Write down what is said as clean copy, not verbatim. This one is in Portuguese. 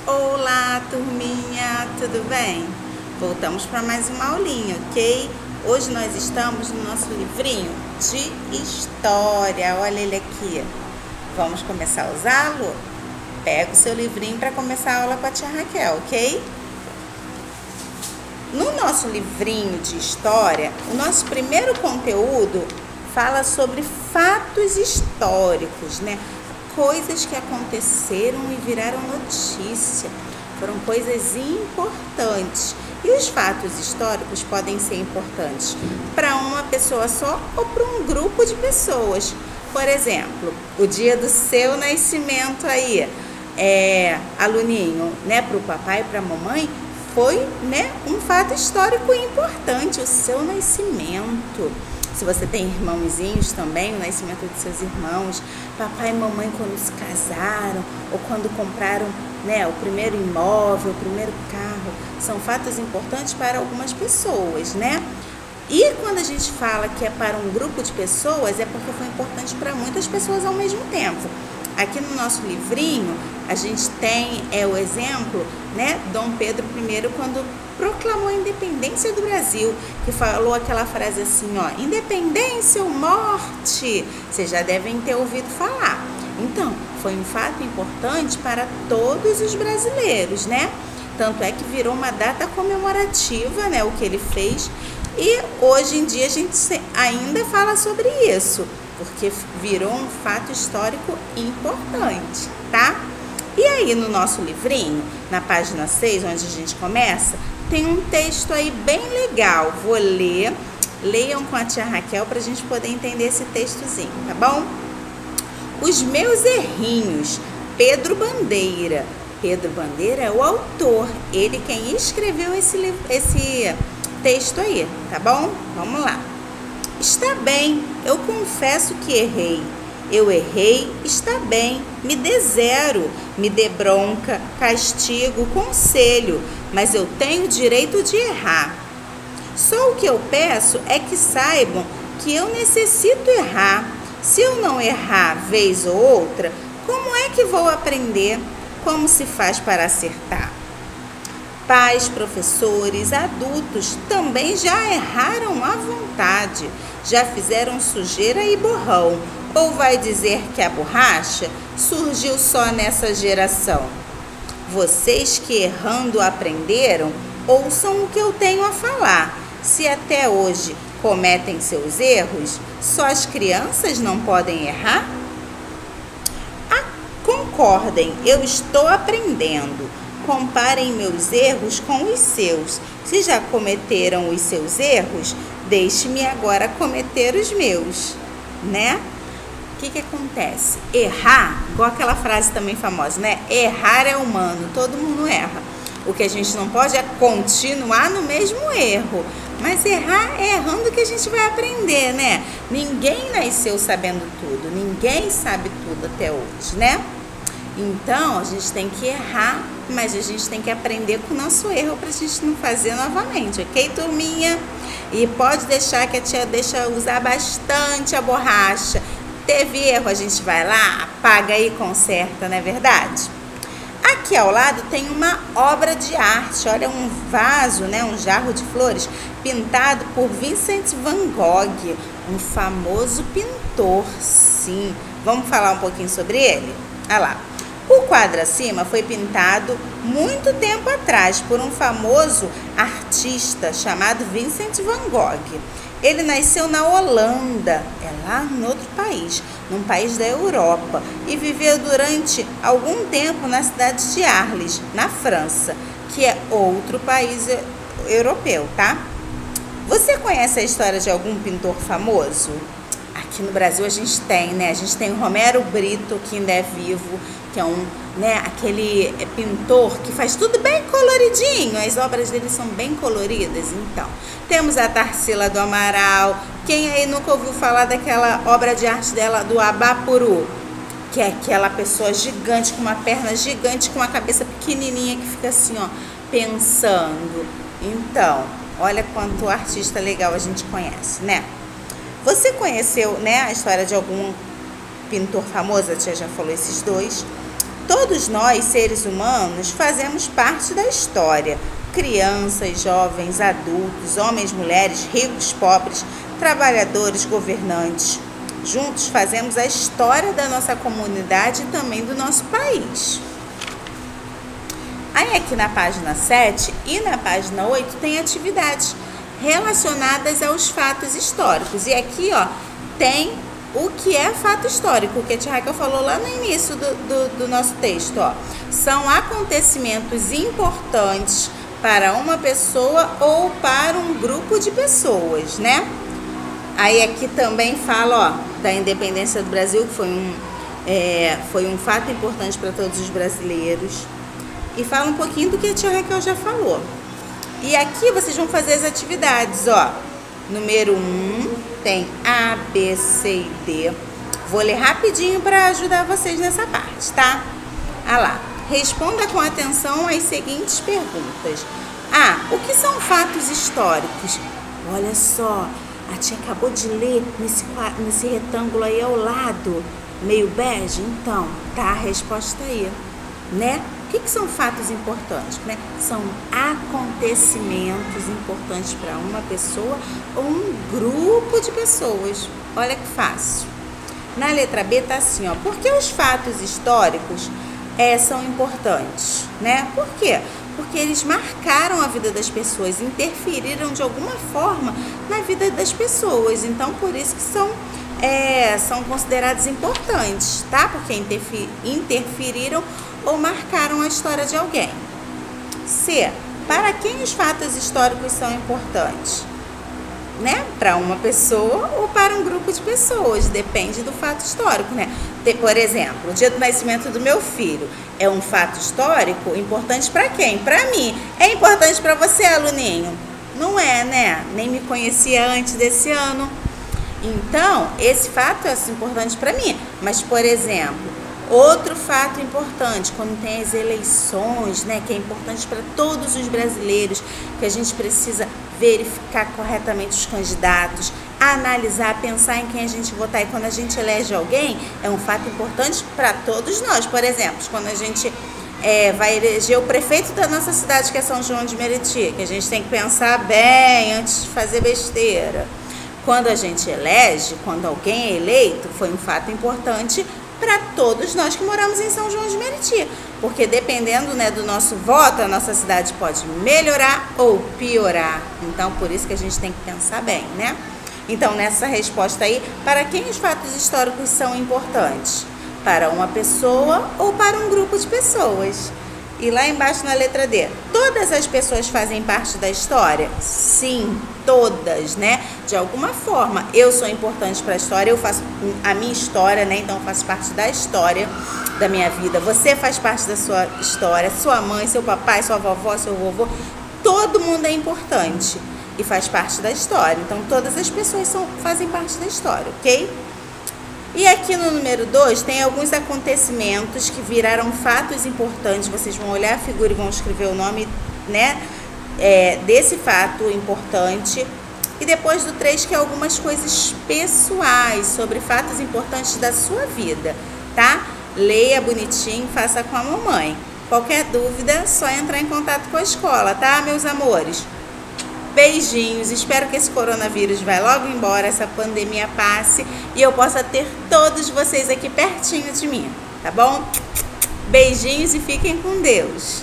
Olá, turminha, tudo bem? Voltamos para mais uma aulinha, ok? Hoje nós estamos no nosso livrinho de história. Olha ele aqui. Vamos começar a usá-lo? Pega o seu livrinho para começar a aula com a tia Raquel, ok? No nosso livrinho de história, o nosso primeiro conteúdo fala sobre fatos históricos, né? Coisas que aconteceram e viraram notícia. Foram coisas importantes. E os fatos históricos podem ser importantes para uma pessoa só ou para um grupo de pessoas. Por exemplo, o dia do seu nascimento aí, aluninho, né? Para o papai e para a mamãe, foi, né, um fato histórico importante, o seu nascimento. Se você tem irmãozinhos também, o nascimento de seus irmãos, papai e mamãe quando se casaram, ou quando compraram, né, o primeiro imóvel, o primeiro carro, são fatos importantes para algumas pessoas, né? E quando a gente fala que é para um grupo de pessoas, é porque foi importante para muitas pessoas ao mesmo tempo. Aqui no nosso livrinho, a gente tem o exemplo, né, Dom Pedro I, quando proclamou a independência do Brasil, que falou aquela frase assim, ó, independência ou morte. Vocês já devem ter ouvido falar. Então, foi um fato importante para todos os brasileiros, né? Tanto é que virou uma data comemorativa, né, o que ele fez. E hoje em dia a gente ainda fala sobre isso, porque virou um fato histórico importante, tá? E aí no nosso livrinho, na página 6, onde a gente começa, tem um texto aí bem legal. Vou ler, leiam com a tia Raquel para a gente poder entender esse textozinho, tá bom? Os meus errinhos, Pedro Bandeira. Pedro Bandeira é o autor, ele quem escreveu esse texto aí, tá bom? Vamos lá. Está bem, eu confesso que errei. Eu errei, está bem, me dê 0, me dê bronca, castigo, conselho, mas eu tenho o direito de errar. Só o que eu peço é que saibam que eu necessito errar. Se eu não errar vez ou outra, como é que vou aprender? Como se faz para acertar? Pais, professores, adultos também já erraram à vontade, já fizeram sujeira e borrão. Ou vai dizer que a borracha surgiu só nessa geração? Vocês que errando aprenderam, ouçam o que eu tenho a falar. Se até hoje cometem seus erros, só as crianças não podem errar? Concordem, eu estou aprendendo. Comparem meus erros com os seus. Se já cometeram os seus erros, deixe-me agora cometer os meus, né? O que acontece? Errar, igual aquela frase também famosa, né? Errar é humano, todo mundo erra. O que a gente não pode é continuar no mesmo erro. Mas errar é errando que a gente vai aprender, né? Ninguém nasceu sabendo tudo, ninguém sabe tudo até hoje, né? Então, a gente tem que errar, mas a gente tem que aprender com o nosso erro para a gente não fazer novamente, ok, turminha? E pode deixar que a tia deixa usar bastante a borracha. Teve erro, a gente vai lá, apaga e conserta, não é verdade? Aqui ao lado tem uma obra de arte, olha, um vaso, né, um jarro de flores, pintado por Vincent van Gogh, um famoso pintor, sim. Vamos falar um pouquinho sobre ele? Olha lá. O quadro acima foi pintado muito tempo atrás por um famoso artista chamado Vincent van Gogh. Ele nasceu na Holanda, lá em outro país, num país da Europa, e viveu durante algum tempo na cidade de Arles, na França, que é outro país europeu, tá? Você conhece a história de algum pintor famoso? Aqui no Brasil a gente tem, né? A gente tem o Romero Brito, que ainda é vivo, que é aquele pintor que faz tudo bem coloridinho. As obras dele são bem coloridas, então. Temos a Tarsila do Amaral. Quem aí nunca ouviu falar daquela obra de arte dela, do Abapuru? Que é aquela pessoa gigante, com uma perna gigante, com uma cabeça pequenininha, que fica assim, ó, pensando. Então, olha quanto artista legal a gente conhece, né? Você conheceu, né, a história de algum pintor famoso? A tia já falou esses dois. Todos nós, seres humanos, fazemos parte da história. Crianças, jovens, adultos, homens, mulheres, ricos, pobres, trabalhadores, governantes. Juntos fazemos a história da nossa comunidade e também do nosso país. Aí aqui na página 7 e na página 8 tem atividades relacionadas aos fatos históricos. E aqui, ó, tem o que é fato histórico, que a tia Raquel falou lá no início do nosso texto, ó. São acontecimentos importantes para uma pessoa ou para um grupo de pessoas, né? Aí aqui também fala, ó, da independência do Brasil, que foi um fato importante para todos os brasileiros. E fala um pouquinho do que a tia Raquel já falou. E aqui vocês vão fazer as atividades, ó. Número 1 tem A, B, C e D. Vou ler rapidinho para ajudar vocês nessa parte, tá? Ah lá. Responda com atenção as seguintes perguntas. A. O que são fatos históricos? Olha só, a tia acabou de ler nesse retângulo aí ao lado, meio bege. Então, tá a resposta aí, né? O que são fatos importantes, né? São acontecimentos importantes para uma pessoa ou um grupo de pessoas. Olha que fácil. Na letra B tá assim, ó. Por que os fatos históricos são importantes, né? Por quê? Porque eles marcaram a vida das pessoas, interferiram de alguma forma na vida das pessoas. Então, por isso que são considerados importantes, tá? Porque interferiram ou marcaram a história de alguém. C. Para quem os fatos históricos são importantes? Né? Para uma pessoa ou para um grupo de pessoas, depende do fato histórico, né? Por exemplo, o dia do nascimento do meu filho é um fato histórico importante para quem? Para mim. É importante para você, aluninho? Não é, né? Nem me conhecia antes desse ano. Então, esse fato é importante para mim. Mas, por exemplo, outro fato importante, quando tem as eleições, né, que é importante para todos os brasileiros, que a gente precisa verificar corretamente os candidatos, analisar, pensar em quem a gente votar. E quando a gente elege alguém, é um fato importante para todos nós. Por exemplo, quando a gente vai eleger o prefeito da nossa cidade, que é São João de Meriti, que a gente tem que pensar bem antes de fazer besteira. Quando a gente elege, quando alguém é eleito, foi um fato importante para todos nós que moramos em São João de Meriti, porque dependendo, né, do nosso voto, a nossa cidade pode melhorar ou piorar. Então, por isso que a gente tem que pensar bem, né? Então, nessa resposta aí, para quem os fatos históricos são importantes? Para uma pessoa ou para um grupo de pessoas? E lá embaixo na letra D, todas as pessoas fazem parte da história? Sim, todas, né? De alguma forma, eu sou importante para a história, eu faço a minha história, né? Então eu faço parte da história da minha vida. Você faz parte da sua história, sua mãe, seu papai, sua vovó, seu vovô, todo mundo é importante e faz parte da história. Então todas as pessoas fazem parte da história, ok? E aqui no número 2 tem alguns acontecimentos que viraram fatos importantes. Vocês vão olhar a figura e vão escrever o nome, né, desse fato importante. E depois do 3, que é algumas coisas pessoais sobre fatos importantes da sua vida, tá? Leia bonitinho, faça com a mamãe. Qualquer dúvida, só entrar em contato com a escola, tá, meus amores? Beijinhos, espero que esse coronavírus vai logo embora, essa pandemia passe e eu possa ter todos vocês aqui pertinho de mim, tá bom? Beijinhos e fiquem com Deus!